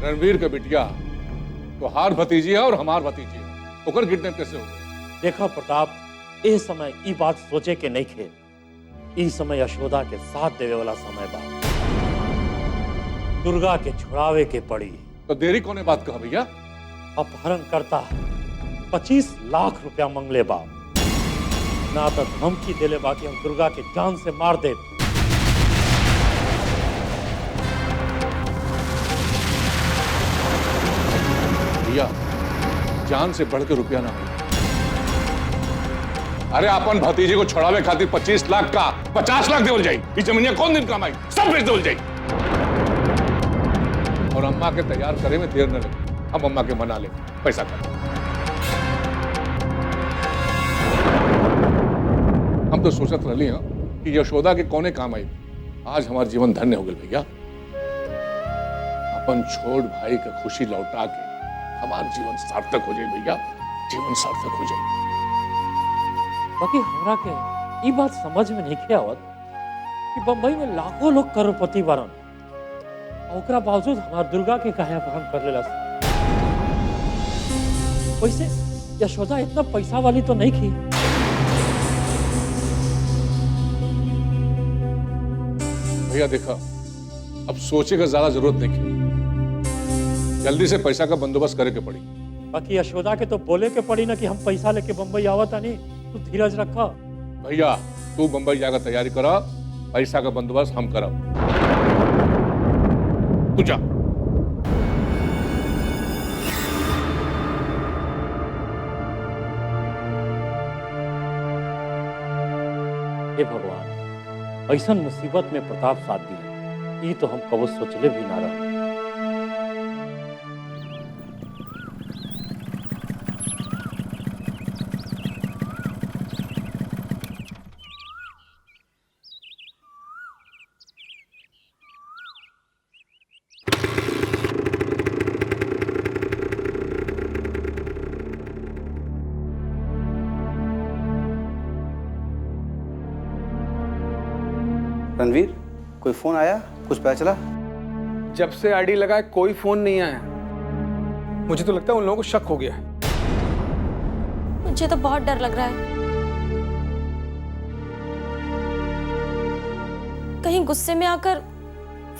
रणवीर का बिटिया तो हार भतीजी है और हमार भतीजी है, ओकर किडनैप कैसे हो गए? देखा प्रताप, इस समय ई बात सोचे के नहीं खे। इस समय यशोदा के साथ देवे वाला समय बा। दुर्गा के छुड़ावे के पड़ी। तो देरी कोने बात कहा भैया? अपहरण करता 25 लाख रुपया मंगले बा। ना तो धमकी देले बा कि हम दुर्गा के जान से मार दे। भैया, जान से बढ़ के रुपया ना हो। अरे अपन भतीजे को छुड़ावे खातिर 25 लाख का 50 लाख देवल जाई। ये जमीनिया कौन दिन कमाई? सब बेच देवल जाई। और अम्मा के तैयार करे में देर न लगे। हम अम्मा के मना ले, पैसा कर। हम तो सोचत रही हैं कि यशोदा के कोने काम आई। आज हमारा जीवन धन्य हो गया भैया। अपन छोड़ भाई का खुशी लौटा के हमारा जीवन सार्थक हो जाए भैया, जीवन सार्थक हो जाए। बाकी हमरा के ये बात समझ में नहीं के आवत कि बंबई में लाखों लोग करोड़पति बारन, ओकरा बावजूद हमार दुर्गा के काहे अपहरण कर लेला। वैसे यशोदा इतना पैसा वाली तो नहीं थी। भैया देखा, अब सोचे का ज्यादा जरूरत नहीं है। जल्दी से पैसा का बंदोबस्त करे के पड़ी। बाकी यशोदा के तो बोले के पड़ी ना कि हम पैसा लेके बंबई आवत नहीं। तू धीरज रखा। भैया तू बंबई जाकर तैयारी करा, पैसा का बंदोबस्त हम करब। तू जा। हे भगवान, ऐसा मुसीबत में प्रताप साथ दिए, ये तो हम कबो सोचले भी ना रहे। रणवीर, कोई फोन आया? कुछ पता चला? जब से आईडी लगाए कोई फोन नहीं आया। मुझे तो लगता है उन लोगों को शक हो गया है। मुझे तो बहुत डर लग रहा है। कहीं गुस्से में आकर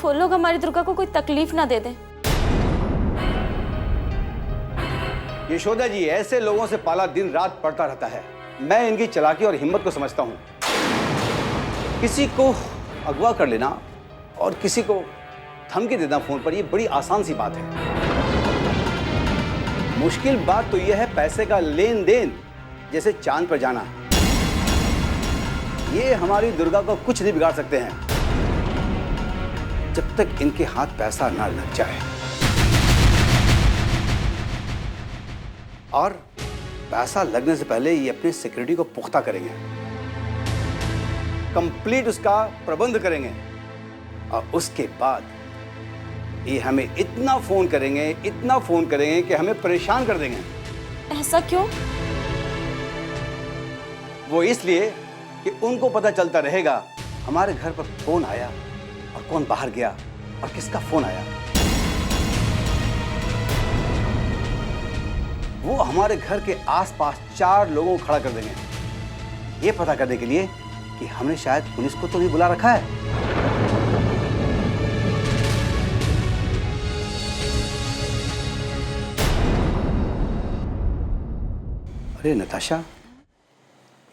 वो लोग हमारी दुर्गा को कोई तकलीफ ना दे दें। यशोदा जी, ऐसे लोगों से पाला दिन रात पड़ता रहता है। मैं इनकी चालाकी और हिम्मत को समझता हूं। किसी को अगवा कर लेना और किसी को धमकी देना फोन पर, यह बड़ी आसान सी बात है। मुश्किल बात तो यह है पैसे का लेन देन, जैसे चांद पर जाना। ये हमारी दुर्गा को कुछ नहीं बिगाड़ सकते हैं जब तक इनके हाथ पैसा ना लग जाए। और पैसा लगने से पहले ये अपनी सिक्योरिटी को पुख्ता करेंगे, कंप्लीट उसका प्रबंध करेंगे, और उसके बाद ये हमें इतना फोन करेंगे कि हमें परेशान कर देंगे। ऐसा क्यों? वो इसलिए कि उनको पता चलता रहेगा हमारे घर पर कौन आया और कौन बाहर गया और किसका फोन आया। वो हमारे घर के आसपास 4 लोगों को खड़ा कर देंगे, ये पता करने के लिए कि हमने शायद पुलिस को तो भी बुला रखा है। अरे नताशा,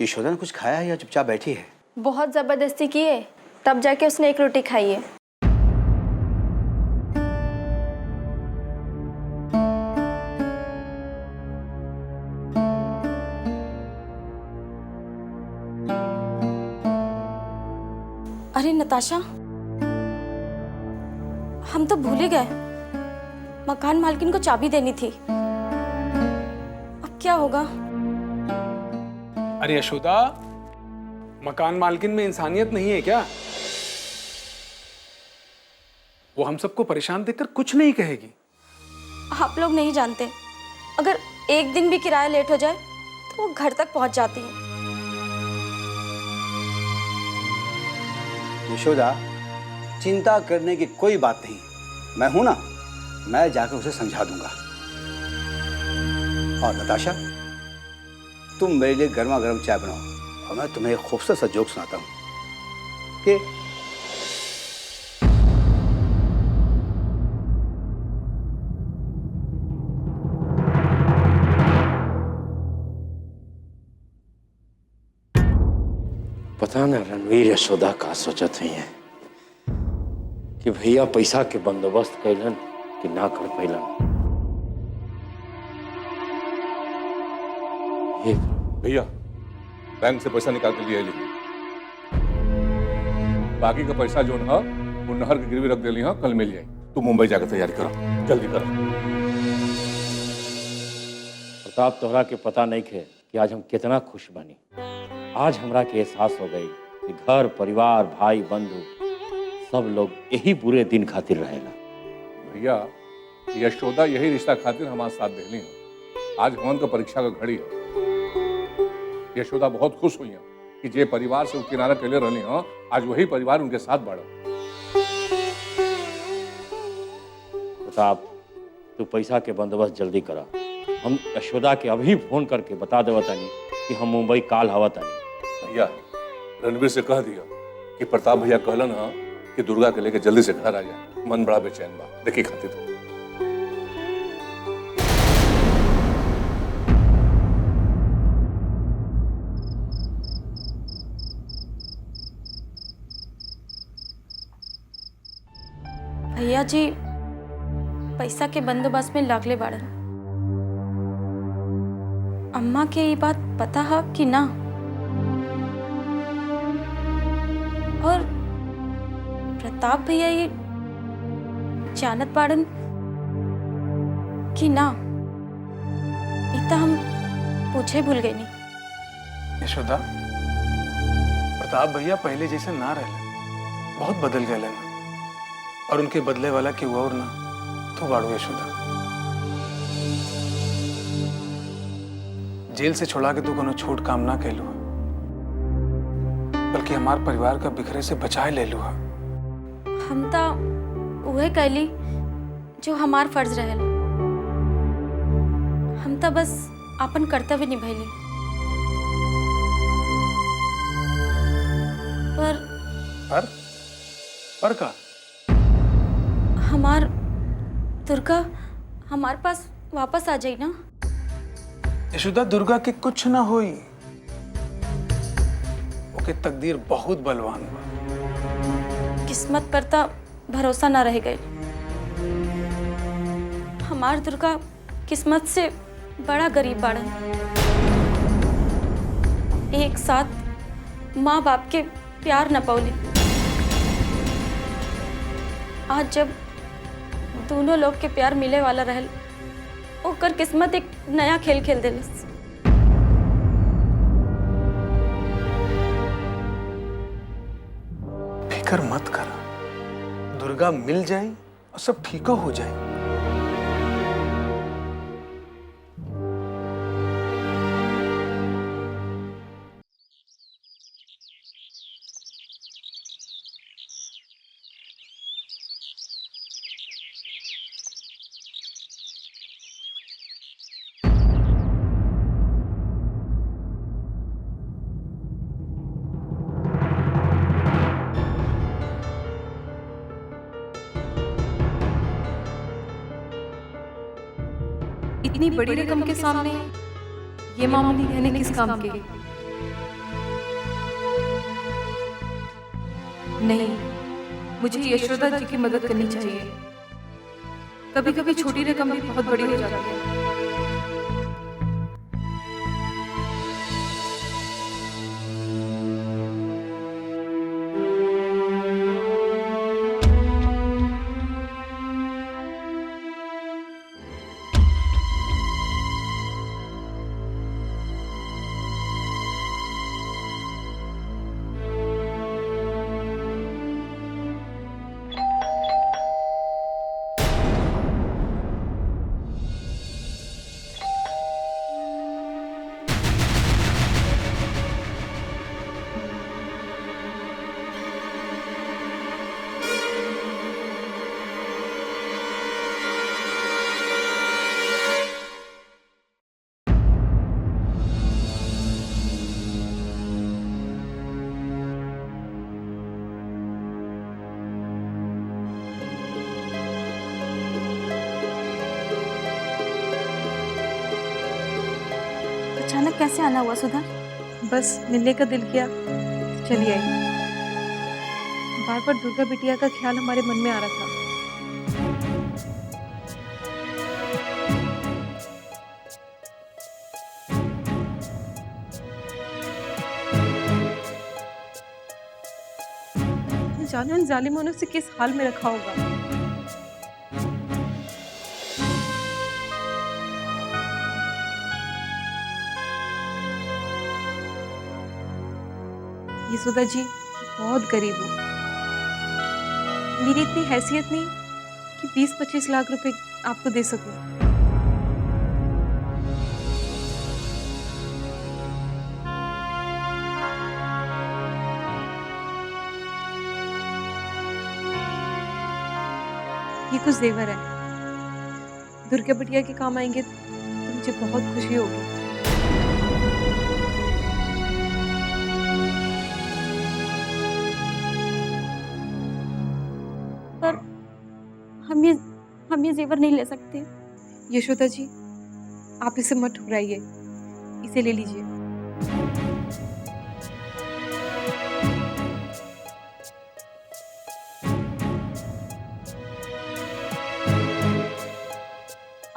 यशोदा ने कुछ खाया है या चुपचाप बैठी है? बहुत जबरदस्ती की है, तब जाके उसने एक रोटी खाई है। अरे नताशा, हम तो भूल ही गए, मकान मालकिन को चाबी देनी थी। अब क्या होगा? अरे यशोदा, मकान मालकिन में इंसानियत नहीं है क्या? वो हम सबको परेशान देखकर कुछ नहीं कहेगी। आप लोग नहीं जानते, अगर एक दिन भी किराया लेट हो जाए तो वो घर तक पहुंच जाती है। यशोदा, चिंता करने की कोई बात नहीं, मैं हूं ना। मैं जाकर उसे समझा दूंगा। और नताशा, तुम मेरे लिए गर्मा गर्म चाय बनाओ और मैं तुम्हें एक खूबसूरत सा जोक सुनाता हूँ कि पता न रणवीर यशोदा का सोचत हुई है कि भैया पैसा के बंदोबस्त कैलन कि ना कर पैलन। ये भैया बैंक से पैसा निकाल के लिए ली, बाकी का पैसा जो है वो नहर की गिरवी रख दे ली, हाँ कल मिल जाए। तू मुंबई जाकर तैयारी करो, जल्दी करो। प्रताप, तोहरा के पता नहीं खे कि आज हम कितना खुश बनी। आज हमरा के एहसास हो गई कि घर परिवार भाई बंधु सब लोग यही बुरे दिन खातिर रहेला। भैया यशोदा यही रिश्ता खातिर हमारे साथ देली है। आज हमन का परीक्षा का घड़ी है। यशोदा बहुत खुश हुई है कि जे परिवार से किनारा कैले रहली हैं, आज वही परिवार उनके साथ बढ़ा। प्रताप, तू पैसा के बंदोबस्त जल्दी करा। हम यशोदा के अभी फोन करके बता देवा तानी कि हम मुंबई काल हवा तानी। भैया रणवीर से कह दिया कि प्रताप भैया कहलन हाँ कि दुर्गा के लेके जल्दी से घर आ जाए। मन बड़ा बेचैन बा, देखी खातिर तो। भैया जी पैसा के बंदोबस्त में लागले बाड़न। अम्मा के ये बात पता है कि ना? और प्रताप भैया ये जानत बाड़न कि ना? इतना हम पूछे भूल गए नहीं। यशोदा, प्रताप भैया पहले जैसे ना रहे, बहुत बदल गए ना, और उनके बदले वाला कि और ना तो बाड़ू। यशोदा, जेल से छोड़ा के तू कोनो छोट काम ना कैलू, बल्कि हमार परिवार का बिखरे से बचाए ले लू। हम तो वह कैली जो हमार फर्ज रहेला। हम तो बस अपन कर्तव्य निभैली। पर का हमार दुर्गा हमारे पास वापस आ जाई ना। यशोदा, दुर्गा के कुछ ना होई। ओके तकदीर बहुत बलवान बा। किस्मत पर तो भरोसा ना रह गई। हमार दुर्गा किस्मत से बड़ा गरीब बाड़न। एक साथ माँ बाप के प्यार न पौली। आज जब दोनों लोग के प्यार मिले वाला रहल, ओकर किस्मत एक नया खेल खेल दिलस। फिकर मत कर, दुर्गा मिल जाए और सब ठीक हो जाए। इतनी बड़ी रकम के सामने ये मामूली गहने किस काम के? नहीं, मुझे यशोदा जी की मदद करनी चाहिए। कभी कभी छोटी रकम भी बहुत बड़ी हो जाती है। कैसे आना हुआ सुधा? बस मिलने का दिल किया, चलिए आई। बार बार दुर्गा बिटिया का ख्याल हमारे मन में आ रहा था। जाने उन जालिमों ने उसे किस हाल में रखा होगा। यशोदा जी बहुत गरीब हूँ। मेरी इतनी हैसियत नहीं कि 20-25 लाख रुपए आपको दे सकूं। ये कुछ जेवर है, दुर्गा बिटिया के काम आएंगे तो मुझे बहुत खुशी होगी। पर हम ये जेवर नहीं ले सकते। यशोदा जी, आप इसे मत ठुकराइए, इसे ले लीजिए।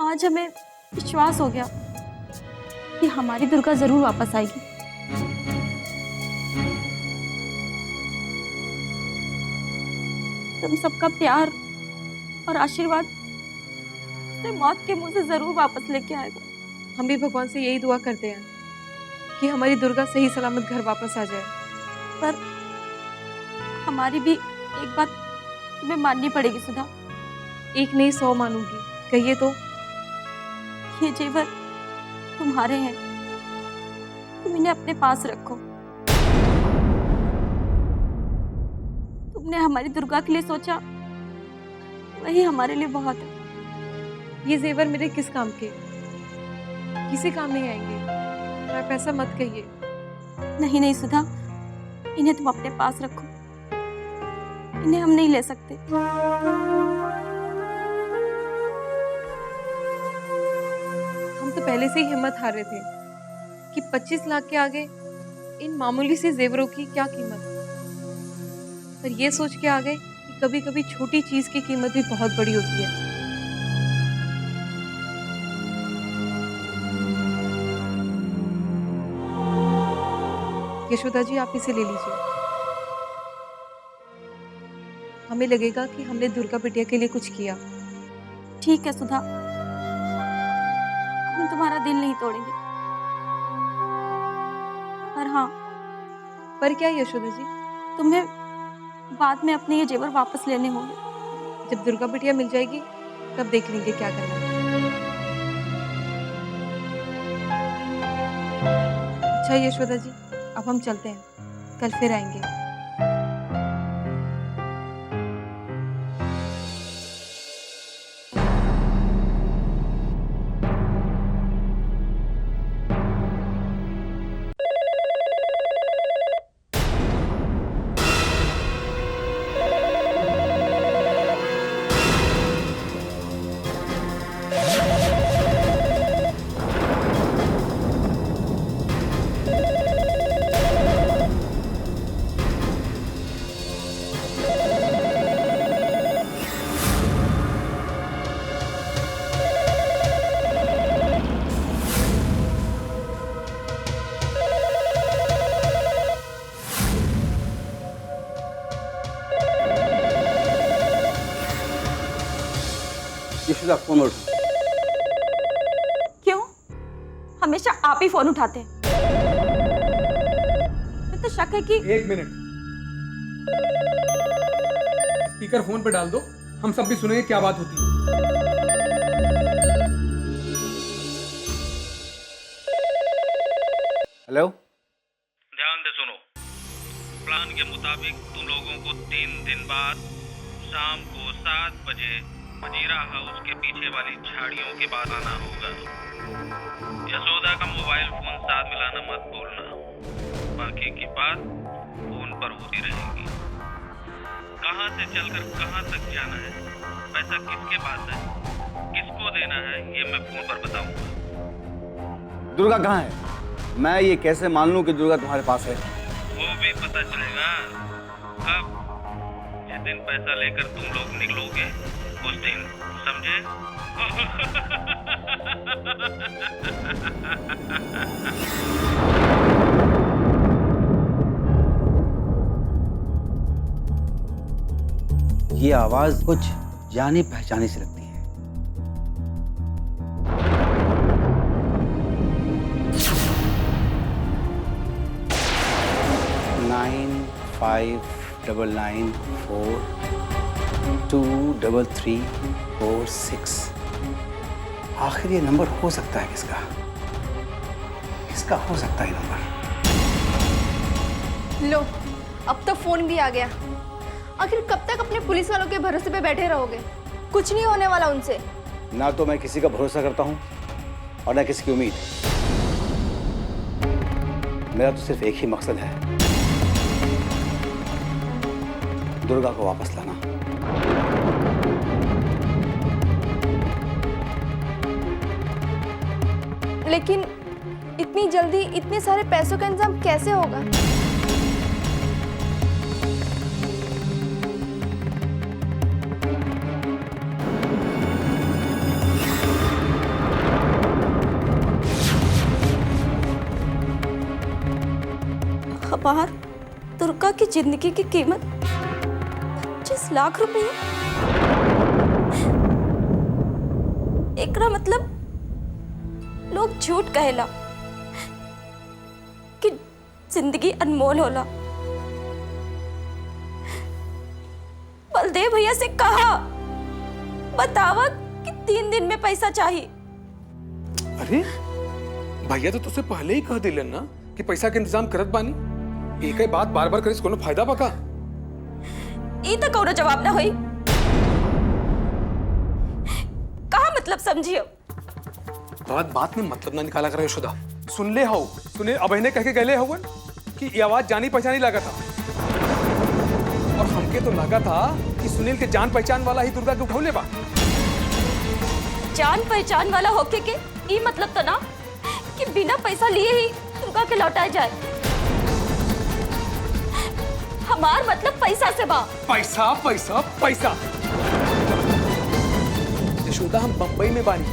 आज हमें विश्वास हो गया कि हमारी दुर्गा जरूर वापस आएगी। तुम सबका प्यार और आशीर्वाद उसे मौत के मुंह से जरूर वापस लेके आएगा। हम भी भगवान से यही दुआ करते हैं कि हमारी दुर्गा सही सलामत घर वापस आ जाए। पर हमारी भी एक बात तुम्हें माननी पड़ेगी सुधा। एक नहीं 100 मानूंगी, कहिए तो। ये जेवर तुम्हारे हैं, तुम इन्हें अपने पास रखो। तुमने हमारी दुर्गा के लिए सोचा, वही हमारे लिए बहुत है। ये जेवर मेरे किस काम के? किसी काम नहीं आएंगे। आप ऐसा मत कहिए। नहीं नहीं सुधा, इन्हें तुम अपने पास रखो। इन्हें हम नहीं ले सकते। हम तो पहले से ही हिम्मत हार रहे थे कि 25 लाख के आगे इन मामूली से जेवरों की क्या कीमत। पर ये सोच के आ गए कि कभी कभी छोटी चीज की कीमत भी बहुत बड़ी होती है। यशोदा जी, आप इसे ले लीजिए। हमें लगेगा कि हमने दुर्गा बिटिया के लिए कुछ किया। ठीक है सुधा, हम तुम्हारा दिल नहीं तोड़ेंगे। पर हाँ, पर क्या यशोदा जी? तुम्हें बाद में अपने ये जेवर वापस लेने होंगे। जब दुर्गा बिटिया मिल जाएगी तब देख लेंगे क्या करना है। अच्छा यशोदा जी, अब हम चलते हैं, कल फिर आएंगे। यशोदा, फोन उठा। क्यों? हमेशा आप ही फोन उठाते हैं। मुझे तो शक है कि 1 मिनट, स्पीकर फोन पे डाल दो, हम सब भी सुनेंगे क्या बात होती है। हेलो। ध्यान से सुनो। प्लान के मुताबिक तुम लोगों को 3 दिन बाद शाम को 7 बजे मजीरा हाउस के पीछे वाली झाड़ियों के पास आना होगा। यशोदा का मोबाइल फोन साथ मिलाना मत भूलना। बाकी की बात फोन पर होती रहेगी। कहाँ से चलकर कहाँ तक जाना है, पैसा किसके पास है, किसको देना है, ये मैं फोन पर बताऊंगा। दुर्गा कहाँ है? मैं ये कैसे मान लूं कि दुर्गा तुम्हारे पास है? वो भी पता चलेगा कब, जिस दिन पैसा लेकर तुम लोग निकलोगे उस दिन, समझे? ये आवाज कुछ जानी पहचानी सी लगती है। नाइन 599423346। आखिर ये नंबर हो सकता है किसका? किसका हो सकता है ये नंबर? लो, अब तो फोन भी आ गया। आखिर कब तक अपने पुलिस वालों के भरोसे पे बैठे रहोगे? कुछ नहीं होने वाला उनसे। ना तो मैं किसी का भरोसा करता हूं और ना किसी की उम्मीद। मेरा तो सिर्फ एक ही मकसद है, दुर्गा को वापस लाना। लेकिन इतनी जल्दी इतने सारे पैसों का इंतजाम कैसे होगा? हमार दुर्गा की जिंदगी की कीमत 25 लाख रुपए। एकरा मतलब लोग झूठ कहेला कि जिंदगी अनमोल होला। बलदेव भैया से कहा, बतावा कि 3 दिन में पैसा चाहिए। अरे भैया तो तुझसे पहले ही कह दिलन ना कि पैसा के इंतजाम करत बानी। एक ही बात बार बार करे कोनो फायदा बका? ई तो कौनो जवाब ना होई। कहा मतलब समझियो? बात में मतलब ना निकाला करे यशोदा। सुन ले हो, सुने अबहने कह के गए हो कि ये आवाज जानी पहचानी लगा था, और हमके तो लगा था कि सुनील के जान पहचान वाला ही दुर्गा के उठौले बा। जान पहचान वाला होके के ई मतलब तो ना कि बिना पैसा लिए ही दुर्गा के लौटाए जाए। हमार मतलब पैसा से बा। पैसा पैसा पैसा। यशोदा हम बंबई में बानी,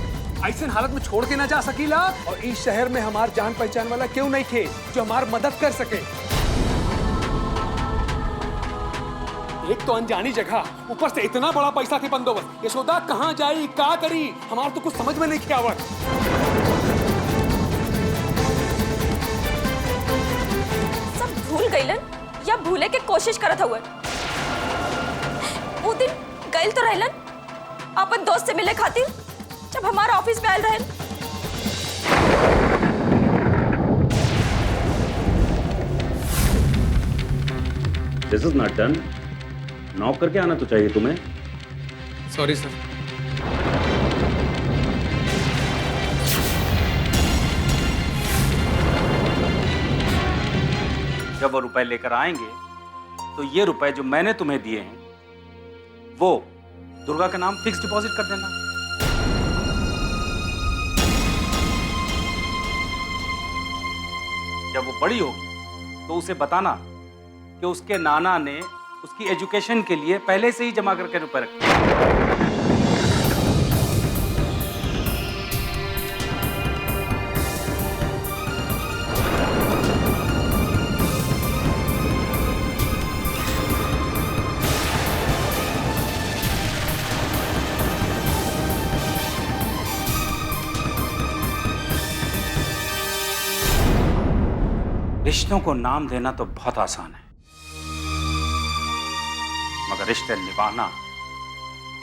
ऐसे हालत में छोड़ के ना जा सकीला, और इस शहर में हमार जान पहचान वाला क्यों नहीं थे जो हमार मदद कर सके। एक तो अनजानी जगह, ऊपर से इतना बड़ा पैसा के बंदोबस्त। यशोदा कहाँ जाई, क्या करी, हमार तो कुछ समझ में नहीं आवत। सब भूल गईलन या भूले के कोशिश करत हुए। वो दिन गइल तो रहलन अपन दोस्त से मिले खातिर, जब हमारा ऑफिस में आयल रहन। This is not done. Knock करके आना तो चाहिए तुम्हें। Sorry sir. जब वो रुपए लेकर आएंगे तो ये रुपए जो मैंने तुम्हें दिए हैं वो दुर्गा के नाम फिक्स डिपॉजिट कर देना। जब वो बड़ी होगी तो उसे बताना कि उसके नाना ने उसकी एजुकेशन के लिए पहले से ही जमा करके रुपए रखे। रिश्तों को नाम देना तो बहुत आसान है, मगर रिश्ते निभाना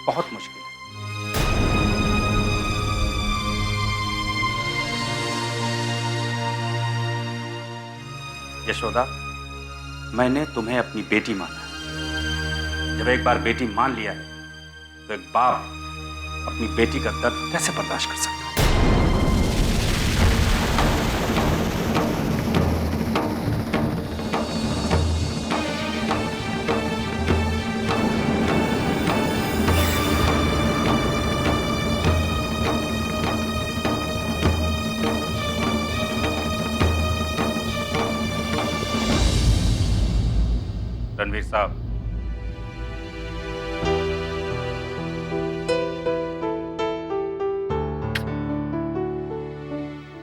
बहुत मुश्किल है। यशोदा, मैंने तुम्हें अपनी बेटी माना है। जब एक बार बेटी मान लिया है तो एक बाप अपनी बेटी का दर्द कैसे बर्दाश्त कर सकता है? रणवीर साहब,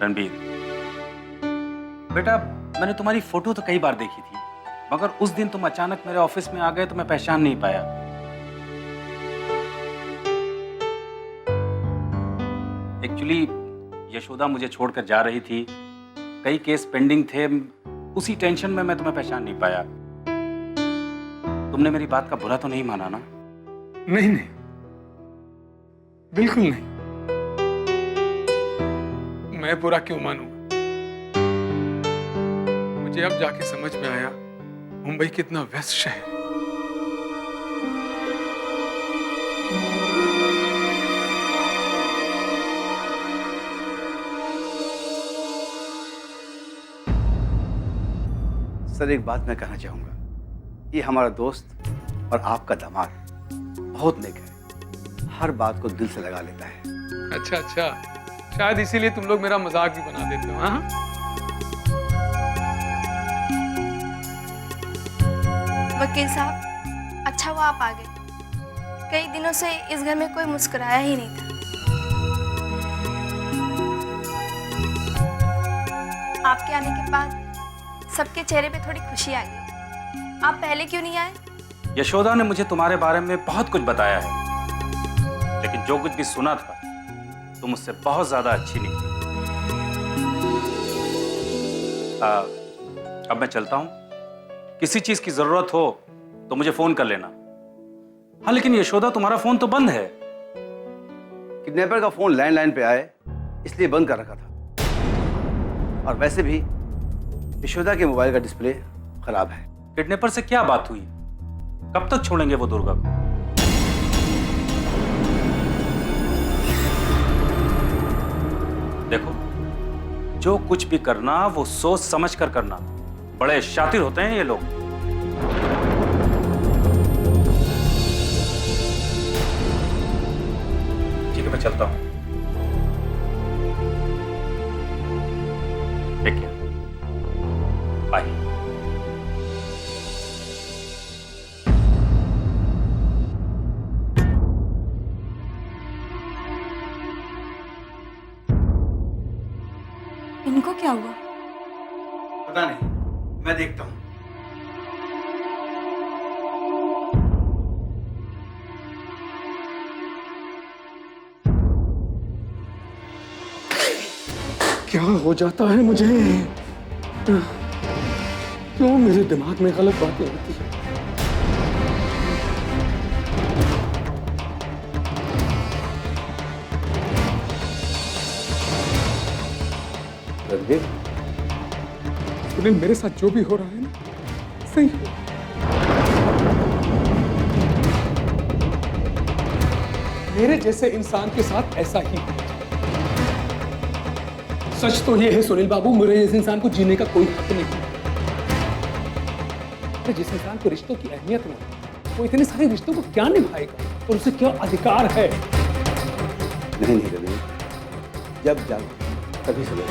रणबीर बेटा, मैंने तुम्हारी फोटो तो कई बार देखी थी, मगर उस दिन तुम अचानक मेरे ऑफिस में आ गए तो मैं पहचान नहीं पाया। एक्चुअली यशोदा मुझे छोड़कर जा रही थी, कई केस पेंडिंग थे, उसी टेंशन में मैं तुम्हें पहचान नहीं पाया। तुमने मेरी बात का बुरा तो नहीं माना ना? नहीं नहीं, बिल्कुल नहीं। मैं बुरा क्यों मानूंगा? मुझे अब जाके समझ में आया मुंबई कितना व्यस्त शहर है। सर, एक बात मैं कहना चाहूंगा, ये हमारा दोस्त और आपका दामाद बहुत नेक है, हर बात को दिल से लगा लेता है। अच्छा अच्छा, शायद इसीलिए तुम लोग मेरा मजाक भी बना देते हो। हाँ, वकील साहब, अच्छा हुआ आप आ गए। कई दिनों से इस घर में कोई मुस्कुराया ही नहीं था। आपके आने के बाद सबके चेहरे पे थोड़ी खुशी आ गई। आप पहले क्यों नहीं आए? यशोदा ने मुझे तुम्हारे बारे में बहुत कुछ बताया है, लेकिन जो कुछ भी सुना था तुम मुझसे बहुत ज्यादा अच्छी निकली। अब मैं चलता हूं, किसी चीज की जरूरत हो तो मुझे फोन कर लेना। हाँ, लेकिन यशोदा, तुम्हारा फोन तो बंद है। किडनैपर का फोन लैंडलाइन पे आए इसलिए बंद कर रखा था, और वैसे भी यशोदा के मोबाइल का डिस्प्ले खराब है। किडनैपर से क्या बात हुई? कब तक छोड़ेंगे वो दुर्गा को? देखो, जो कुछ भी करना वो सोच समझ कर करना। बड़े शातिर होते हैं ये लोग। ठीक है, मैं चलता हूं। Take care, bye. इनको क्या हुआ? पता नहीं, मैं देखता हूं। क्या हो जाता है मुझे? क्यों मेरे दिमाग में गलत बातें होती है? रणवीर, सुनील, मेरे साथ जो भी हो रहा है ना, सही है। मेरे जैसे इंसान के साथ ऐसा ही है। सच तो ये है सुनील बाबू, मेरे जैसे इंसान को जीने का कोई हक नहीं। तो जिस इंसान को रिश्तों की अहमियत ना हो, वो इतने सारे रिश्तों को क्या निभाएगा और उसे क्या अधिकार है? नहीं नहीं रणवीर, जब जाओ तभी समझ।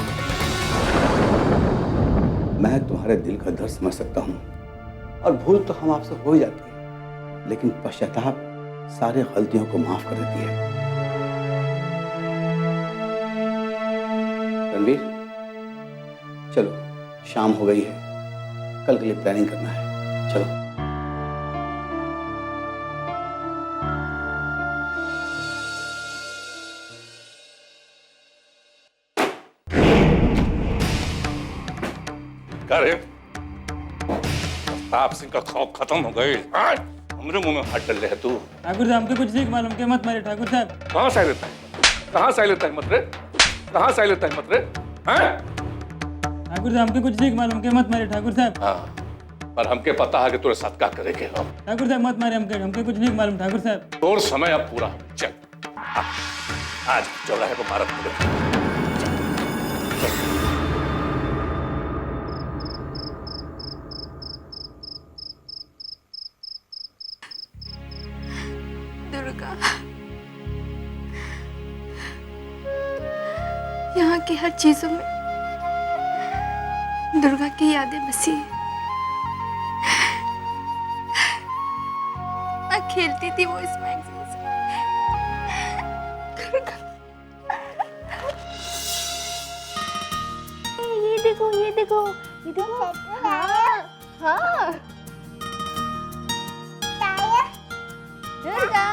मैं तुम्हारे दिल का दर्द समझ सकता हूं, और भूल तो हम आपसे हो ही जाती है, लेकिन पश्चाताप सारी गलतियों को माफ कर देती है। रणवीर, चलो, शाम हो गई है, कल के लिए प्लानिंग करना है। चलो। अरे प्रताप सिंह का खौफ खत्म हो गई। हमरे मुंह में हाथ डल रहे तू। ठाकुर साहब, हमको कुछ नहीं मालूम के मत मारे ठाकुर साहब। कहाँ से लेता है? कहाँ से लेता है मत रे? कहाँ से लेता है मत रे? हैं? ठाकुर साहब, हमको कुछ नहीं मालूम के मत मारे ठाकुर साहब। हाँ, पर हमके पता है कि तुरे साथ क्या करेंगे हम। ठाकुर साहब मत मारे हमको कुछ नहीं मालूम ठाकुर साहब। तोर समय अब पूरा। चल, आज चौराहे को मारत पड़े। दुर्गा, यहाँ की हर चीजों में दुर्गा की यादें बसी है। मिलती थी वो इस मैगजीन से। ये देखो ये देखो ये देखो। हाँ हाँ दुर्गा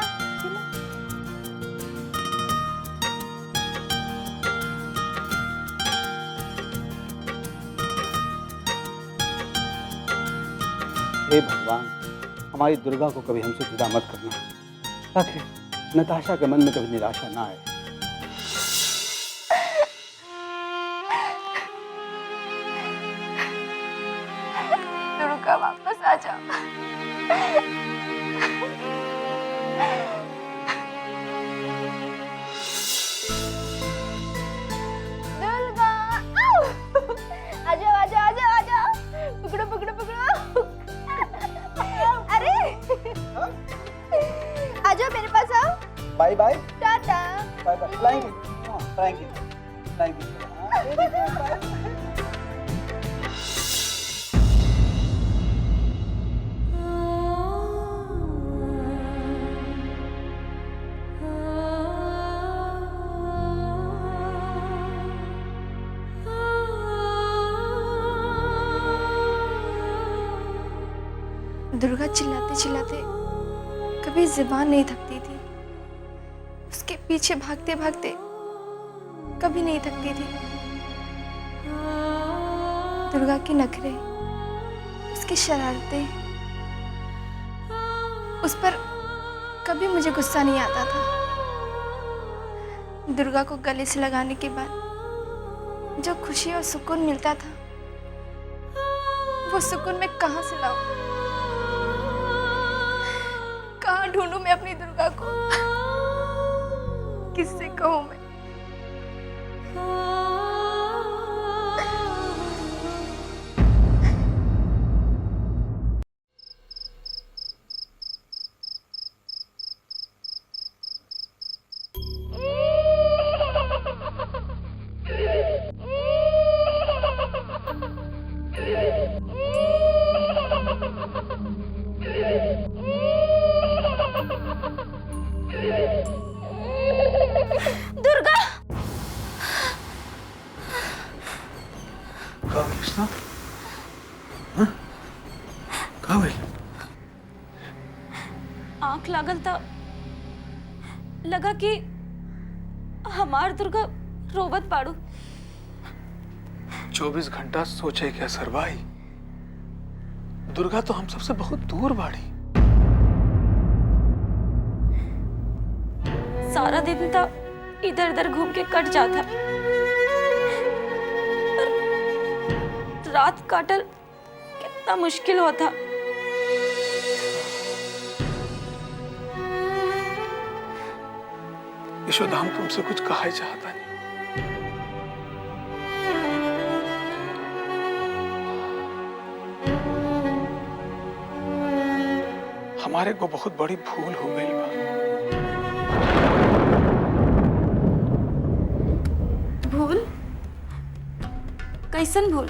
हे भगवान, हमारी दुर्गा को कभी हमसे जुदा मत करना, ताकि नताशा के मन में कभी निराशा ना आए। दुर्गा वापस आ जाओ। दुर्गा आ जाओ आ जाओ आ जाओ आ जाओ। पकड़ो पकड़ो पकड़ो। अरे आ जाओ मेरे पास आओ। Bye bye tata. Bye bye. Flying kiss, हाँ फ्लाइंग किस, फ्लाइंग किस। हाँ, ये देखो, बाय। दुर्गा चिल्लाते चिल्लाते कभी जुबान नहीं थकती थी, उसके पीछे भागते भागते कभी नहीं थकती थी। दुर्गा की नखरे, उसकी शरारतें, उस पर कभी मुझे गुस्सा नहीं आता था। दुर्गा को गले से लगाने के बाद जो खुशी और सुकून मिलता था, वो सुकून मैं कहाँ से लाऊं? कहाँ ढूंढूं मैं अपनी दुर्गा को? किससे कहूं मैं? दुर्गा! कृष्णा, हाँ? कहाँ भाई? आंख लागल था, लगा कि हमार दुर्गा रोवत पाड़ू। 24 घंटा सोचे क्या सरवाई? दुर्गा तो हम सबसे बहुत दूर बाड़ी। सारा दिन था इधर उधर घूम के कट जाता, पर रात काटल कितना मुश्किल होता। यशोदा, हम तुमसे कुछ कहा ही चाहता नहीं। हमारे को बहुत बड़ी भूल हो गई बा। भूल? कैसन भूल?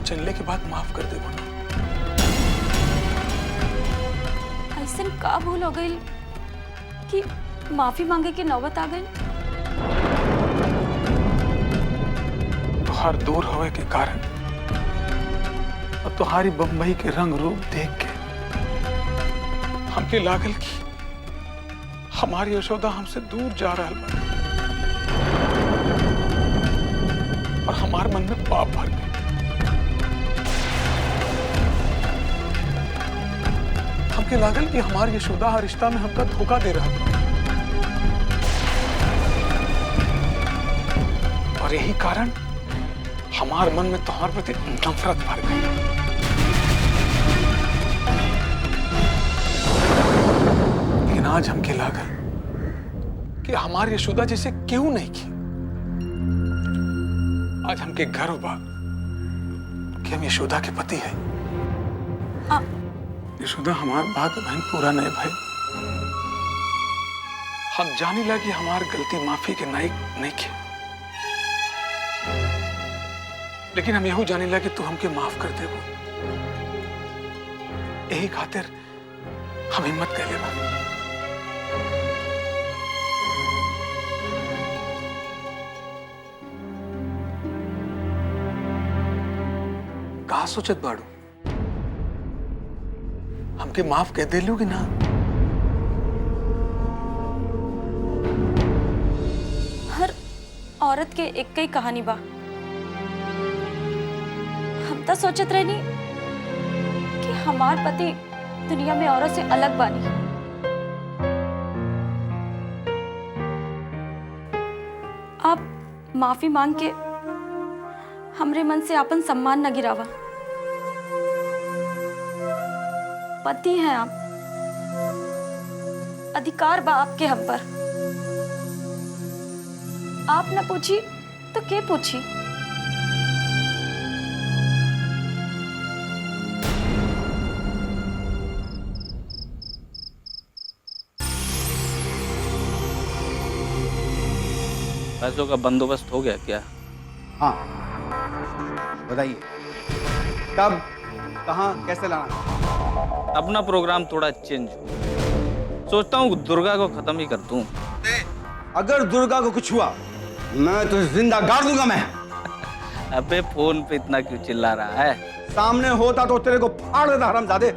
चलने के बाद माफ कर दे बोला। ऐसन का भूल हो गई कि माफी मांगे के नौबत आ गई? तुहार दूर होने के कारण और तुम्हारी बम्बई के रंग रूप देख के हमके लागल की हमारी यशोदा हमसे दूर जा रहा बा और हमारे मन में पाप भर गए। हमके लागल कि हमारी यशोदा हर रिश्ता में हमका धोखा दे रहा था और यही कारण हमारे मन में तुम्हारे प्रति नफरत भर गई। लेकिन आज हमके लागल कि हमारी यशोदा जैसे क्यों नहीं की। आज हमके गर्व बा कि हम यशोदा के पति हैं। यशोदा, हमार बात बहन पूरा नहीं भाई। हम जानी लगी हमार गलती माफी के नहीं के, लेकिन हम यहू जाने लगे तू हमके माफ कर देबो। यही खातिर हम हिम्मत कर लेबा। का सोचत बाड़ू? हमके माफ कर दे लोगी ना? हर औरत के एक ही कहानी बा। हम तो सोचत रहनी कि हमार पति दुनिया में औरत से अलग बानी। आप माफी मांग के हमरे मन से अपन सम्मान न गिरावा। पति हैं आप, अधिकार बा आपके हम पर। आप न पूछी तो के पूछी? पैसों का बंदोबस्त हो गया क्या? हाँ, बताइए कब, कहाँ, कैसे लाना? अपना प्रोग्राम थोड़ा चेंज हो। सोचता हूँ दुर्गा को खत्म ही कर दूं। अगर दुर्गा को कुछ हुआ मैं तो जिंदा गाड़ दूंगा मैं। अबे फोन पे इतना क्यों चिल्ला रहा है? सामने होता तो तेरे को फाड़ देता हरामजादे।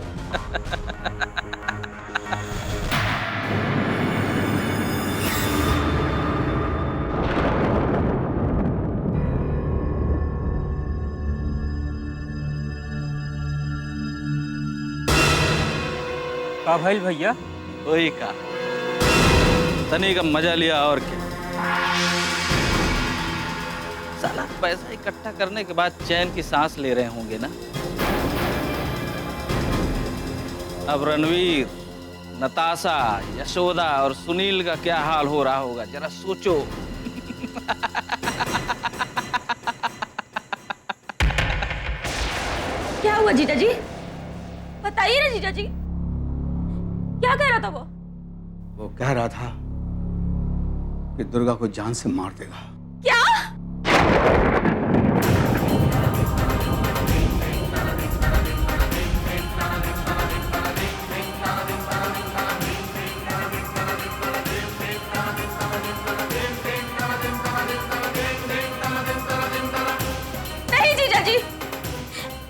का भइल भैया? वही का तनी का मजा लिया और क्या। साला पैसा इकट्ठा करने के बाद चैन की सांस ले रहे होंगे ना। अब रणवीर, नताशा, यशोदा और सुनील का क्या हाल हो रहा होगा जरा सोचो। क्या हुआ जीजा जी? बताइए ना जीजा जी, क्या कह रहा था वो कह रहा था कि दुर्गा को जान से मार देगा। क्या? नहीं जीजा जी,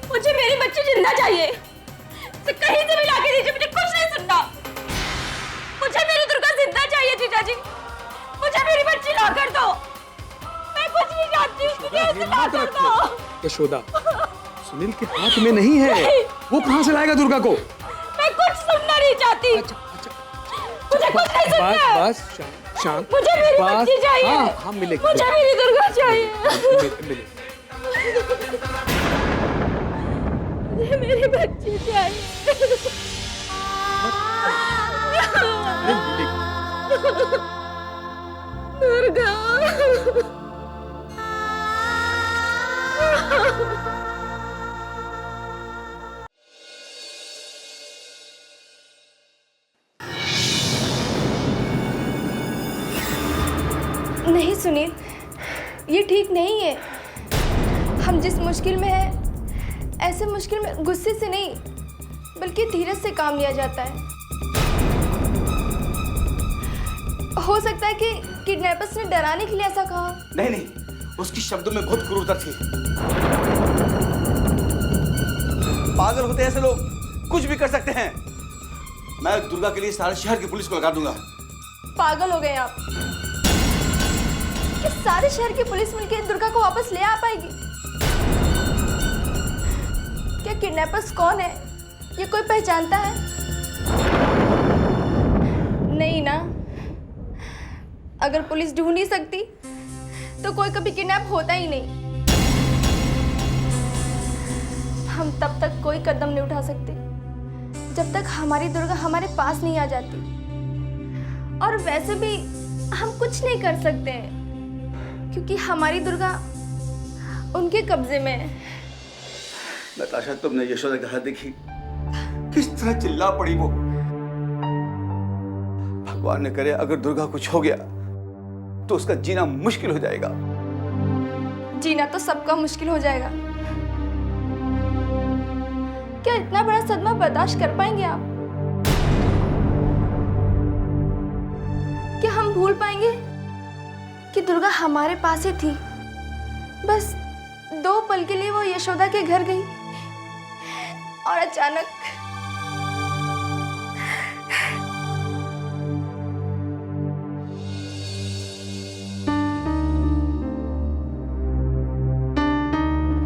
मुझे मेरी बच्ची जिंदा चाहिए। तो कहीं से भी लाके दीजिए, मुझे कुछ नहीं सुनना। मुझे मेरी दुर्गा जिंदा चाहिए जीजा जी। मुझे मेरी बच्ची ला कर दो। मैं कुछ नहीं जानती हूँ, मुझे ऐसे ला कर दो। यशोदा, सुनील के हाथ में नहीं है। वो कहाँ से लाएगा दुर्गा को? मैं कुछ सुनना नहीं चाहती। मुझे कुछ नहीं सुनना। बस शांत। मुझे मेरी बच्ची चाहिए। हाँ मिलेगी। मुझे मेरी दुर्गा चाहिए। मिले। मुझे मेरी बच्ची चाहिए। दुर्गा। नहीं सुनील, ये ठीक नहीं है। हम जिस मुश्किल में हैं, ऐसे मुश्किल में गुस्से से नहीं बल्कि धीरज से काम लिया जाता है। हो सकता है कि किडनैपर्स ने डराने के लिए ऐसा कहा। नहीं नहीं, उसकी शब्दों में बहुत क्रूरता थी। पागल होते हैं ऐसे लोग, कुछ भी कर सकते हैं। मैं दुर्गा के लिए सारे शहर की पुलिस को लगा दूंगा। पागल हो गए आप। कि सारे शहर की पुलिस मिलकर दुर्गा को वापस ले आ पाएगी? क्या किडनैपर्स कौन है ये कोई पहचानता है? नहीं ना। अगर पुलिस ढूंढ ही सकती तो कोई कभी किडनैप होता ही नहीं। हम तब तक कोई कदम नहीं उठा सकते जब तक हमारी दुर्गा हमारे पास नहीं आ जाती। और वैसे भी हम कुछ नहीं कर सकते हैं क्योंकि हमारी दुर्गा उनके कब्जे में है। नताशा, तुमने यशोदा की हालत देखी? किस तरह चिल्ला पड़ी वो। भगवान ने करे अगर दुर्गा कुछ हो गया तो उसका जीना मुश्किल हो जाएगा। जीना तो सबका मुश्किल हो जाएगा, क्या इतना बड़ा सदमा बर्दाश्त कर पाएंगे आप? क्या हम भूल पाएंगे कि दुर्गा हमारे पास ही थी? बस 2 पल के लिए वो यशोदा के घर गई और अचानक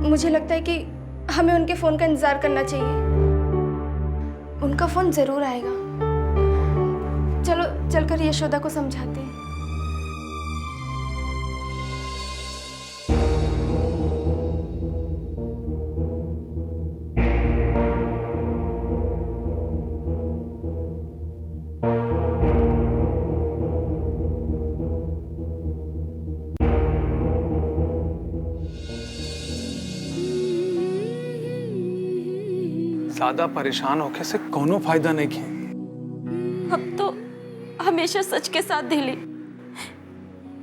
मुझे लगता है कि हमें उनके फोन का इंतजार करना चाहिए। उनका फोन जरूर आएगा। चलो चलकर यशोदा को समझाते हैं। ज्यादा परेशान होके से कोनो फायदा नहीं किए। अब तो हमेशा सच के साथ दिली,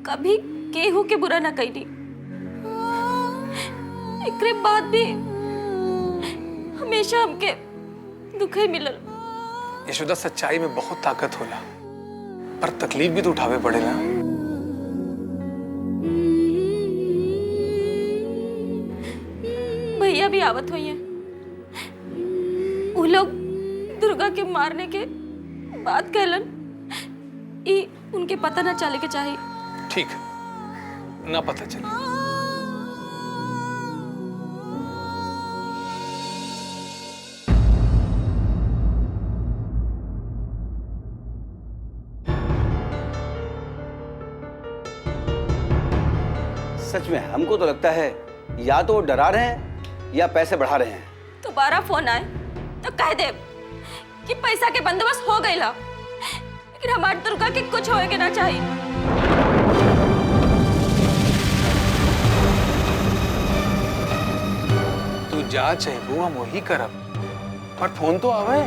कभी केहू के बुरा ना कही। एकरे बाद भी हमेशा हमके दुख ही मिलल। यशोदा, सच्चाई में बहुत ताकत होला, पर तकलीफ भी तो उठावे पड़ेला। भैया भी आवत हुई है। वो लोग दुर्गा के मारने के बाद कहलन ई उनके पता ना चले के चाहिए। ठीक, ना पता चले। सच में हमको तो लगता है या तो वो डरा रहे हैं या पैसे बढ़ा रहे हैं। दोबारा फोन आए तो कह दे कि पैसा के बंदोबस्त हो गई ला, लेकिन हमारी दुर्गा के कुछ होएगे ना चाहिए। तू जा चाहे वो हम वही करब, पर फोन तो आवे।